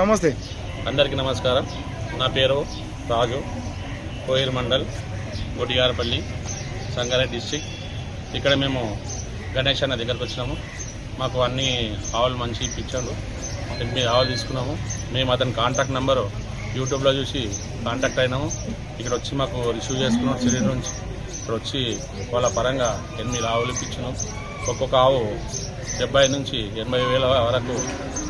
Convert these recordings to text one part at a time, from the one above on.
నమస్తే. అందరికీ నమస్కారం. నా పేరు రాజు, కోయిర్ మండల్, గొడియారపల్లి, సంగారెడ్డి డిస్ట్రిక్ట్. ఇక్కడ మేము గణేష్ అన్న దగ్గరకు వచ్చినాము. మాకు అన్ని ఆవులు మంచి ఇప్పించాడు. 8 ఆవులు తీసుకున్నాము. మేము అతని కాంటాక్ట్ నెంబరు యూట్యూబ్లో చూసి కాంటాక్ట్ అయినాము. ఇక్కడ వచ్చి మాకు రిసీవ్ చేసుకున్నాం సిటీ నుంచి. ఇక్కడ వచ్చి వాళ్ళ పరంగా 8 ఆవులు ఇప్పించినాం. ఒక్కొక్క ఆవు 70 నుంచి 80 వేల వరకు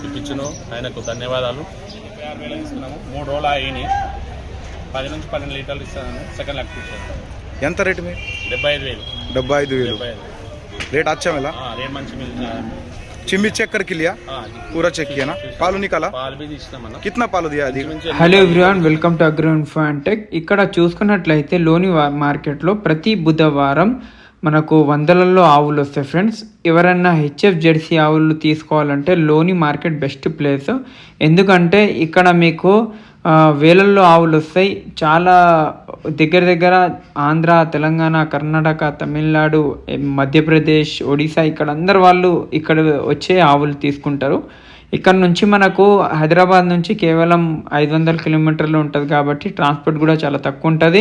ఇప్పించును. ఆయనకు ధన్యవాదాలు. 56,000 తీసుకున్నాము. 3 రోజులు అయినాయి. 10 నుంచి 12 లీటర్లు ఇస్తాను. సెకండ్ లెక్క ఇచ్చాను. ఎంత రేటు మీరు? 75,000. 75,000 रेट अच्छा मिला? रेट మంచి మిల్లింది. चिम्बी चेक करके लिया? पूरा चेक किया ना? पालू निकाला? పాలు भी ఇస్తామన్నా. कितना पालू दिया? Hello everyone, welcome to agro info and tech. ఇక్కడ చూసుకున్నట్లయితే లోని మార్కెట్లో ప్రతి బుధవారం మనకు వందలలో ఆవులు వస్తాయి ఫ్రెండ్స్. ఎవరన్నా హెచ్ఎఫ్ జెర్సీ ఆవులు తీసుకోవాలంటే లోని మార్కెట్ బెస్ట్ ప్లేస్. ఎందుకంటే ఇక్కడ మీకు వేలల్లో ఆవులు వస్తాయి. చాలా దగ్గర ఆంధ్ర, తెలంగాణ, కర్ణాటక, తమిళనాడు, మధ్యప్రదేశ్, ఒడిశా ఇక్కడ అందరు వాళ్ళు ఇక్కడ వచ్చే ఆవులు తీసుకుంటారు. ఇక్కడ నుంచి మనకు హైదరాబాద్ నుంచి కేవలం 500 కిలోమీటర్లు ఉంటుంది కాబట్టి ట్రాన్స్పోర్ట్ కూడా చాలా తక్కువ ఉంటుంది.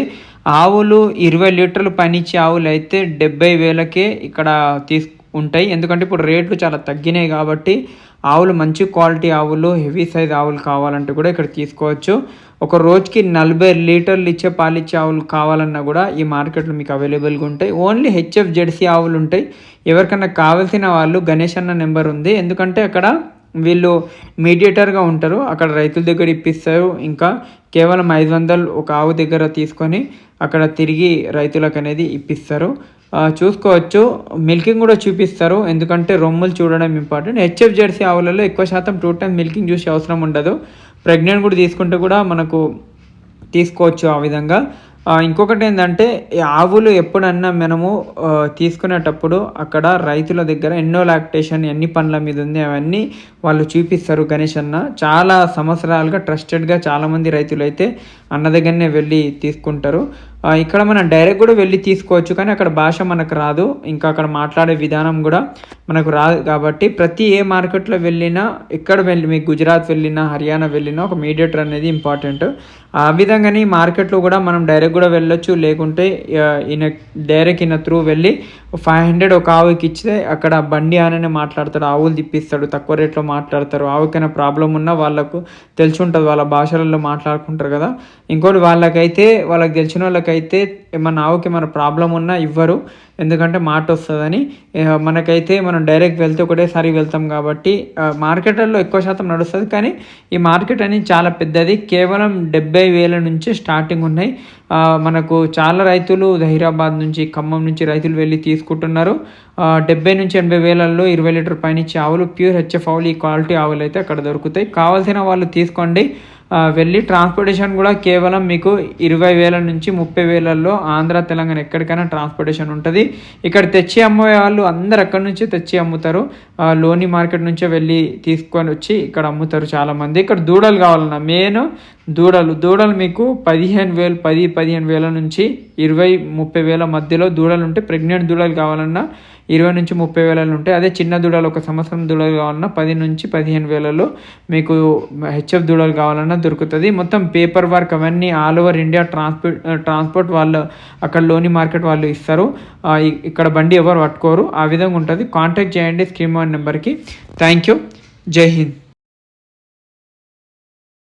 ఆవులు 20 లీటర్లు పనిచ్చే ఆవులు అయితే 70,000కే ఇక్కడ ఉంటాయి. ఎందుకంటే ఇప్పుడు రేట్లు చాలా తగ్గినాయి కాబట్టి ఆవులు మంచి క్వాలిటీ ఆవులు, హెవీ సైజ్ ఆవులు కావాలంటే కూడా ఇక్కడ తీసుకోవచ్చు. ఒక రోజుకి 40 లీటర్లు ఇచ్చే పాలిచ్చే ఆవులు కావాలన్నా కూడా ఈ మార్కెట్లో మీకు అవైలబుల్గా ఉంటాయి. ఓన్లీ హెచ్ఎఫ్ జెర్సీ ఆవులు ఉంటాయి. ఎవరికన్నా కావాల్సిన వాళ్ళు గణేష్ అన్న నెంబర్ ఉంది. ఎందుకంటే అక్కడ వీళ్ళు మీడియేటర్గా ఉంటారు. అక్కడ రైతుల దగ్గర ఇప్పిస్తారు. ఇంకా కేవలం 500 ఒక ఆవు దగ్గర తీసుకొని అక్కడ తిరిగి రైతులకు అనేది ఇప్పిస్తారు. చూసుకోవచ్చు. మిల్కింగ్ కూడా చూపిస్తారు. ఎందుకంటే రొమ్ములు చూడడం ఇంపార్టెంట్. హెచ్ఎఫ్ జెర్సీ ఆవులలో ఎక్కువ శాతం 2 టైమ్స్ మిల్కింగ్ చూసే అవసరం ఉండదు. ప్రెగ్నెంట్ కూడా తీసుకుంటే కూడా మనకు తీసుకోవచ్చు ఆ విధంగా. ఇంకొకటి ఏంటంటే ఆవులు ఎప్పుడన్నా మనము తీసుకునేటప్పుడు అక్కడ రైతుల దగ్గర ఎన్నో లాక్టేషన్ ఎన్ని పనుల మీద ఉంది అవన్నీ వాళ్ళు చూపిస్తారు. గణేష్ అన్న చాలా సంవత్సరాలుగా ట్రస్టెడ్గా చాలామంది రైతులు అయితే అన్న దగ్గరనే వెళ్ళి తీసుకుంటారు. ఇక్కడ మనం డైరెక్ట్ కూడా వెళ్ళి తీసుకోవచ్చు, కానీ అక్కడ భాష మనకు రాదు. ఇంకా అక్కడ మాట్లాడే విధానం కూడా మనకు రాదు. కాబట్టి ప్రతి ఏ మార్కెట్లో వెళ్ళినా, ఎక్కడ వెళ్ళి మీకు గుజరాత్ వెళ్ళినా, హర్యానా వెళ్ళినా ఒక మీడియేటర్ అనేది ఇంపార్టెంట్. ఆ విధంగానే ఈ మార్కెట్లో కూడా మనం డైరెక్ట్ కూడా వెళ్ళొచ్చు. లేకుంటే ఈయన త్రూ వెళ్ళి 500 ఒక ఆవుకి ఇస్తే అక్కడ బండి అననే మాట్లాడతాడు, ఆవులు తిప్పిస్తాడు, తక్కువ రేట్లో మాట్లాడతారు. ఆవుకైనా ప్రాబ్లం ఉన్నా వాళ్ళకు తెలిసి ఉంటుంది, వాళ్ళ భాషలలో మాట్లాడుకుంటారు కదా. ఇంకోటి వాళ్ళకి తెలిసిన వాళ్ళకైతే ఏమన్నా ఆవుకి మన ప్రాబ్లం ఉన్నా ఇవ్వరు, ఎందుకంటే మాట వస్తుందని. మనకైతే మనం డైరెక్ట్ వెళ్తే ఒకటేసారి వెళ్తాం కాబట్టి మార్కెట్లలో ఎక్కువ శాతం నడుస్తుంది. కానీ ఈ మార్కెట్ అనేది చాలా పెద్దది. కేవలం 70,000 నుంచి స్టార్టింగ్ ఉన్నాయి. మనకు చాలా రైతులు హైదరాబాద్ నుంచి, ఖమ్మం నుంచి రైతులు వెళ్ళి తీసుకుంటున్నారు. 70 నుంచి 80 వేలల్లో 20 లీటర్ పైన ఇచ్చే ఆవులు, ప్యూర్ హెచ్ఎఫ్ ఆవులు, ఈ క్వాలిటీ ఆవులు అయితే అక్కడ దొరుకుతాయి. కావాల్సిన వాళ్ళు తీసుకోండి. వెళ్ళి ట్రాన్స్పోర్టేషన్ కూడా కేవలం మీకు 20,000 నుంచి 30,000ల్లో ఆంధ్ర, తెలంగాణ ఎక్కడికైనా ట్రాన్స్పోర్టేషన్ ఉంటుంది. ఇక్కడ తెచ్చి అమ్మే వాళ్ళు అందరు అక్కడి నుంచే తెచ్చి అమ్ముతారు. లోని మార్కెట్ నుంచే వెళ్ళి తీసుకొని వచ్చి ఇక్కడ అమ్ముతారు చాలామంది. ఇక్కడ దూడలు కావాలన్నా మెయిన్ దూడలు మీకు 15,000 నుంచి 20-30 వేల మధ్యలో దూడలు ఉంటాయి. ప్రెగ్నెంట్ దూడలు కావాలన్నా 20 నుంచి 30 వేలలో ఉంటాయి. అదే చిన్న దూడలు ఒక సంవత్సరం దూడలు కావాలన్నా 10 నుంచి 15 వేలలో మీకు హెచ్ఎఫ్ దూడలు కావాలన్నా దొరుకుతుంది. మొత్తం పేపర్ వర్క్ అవన్నీ ఆల్ ఓవర్ ఇండియా ట్రాన్స్పోర్ట్ వాళ్ళు అక్కడ లోని మార్కెట్ వాళ్ళు ఇస్తారు. ఇక్కడ బండి ఎవరు పట్టుకోరు. ఆ విధంగా ఉంటుంది. కాంటాక్ట్ చేయండి స్క్రీన్ నెంబర్కి. Thank you. జై హింద్.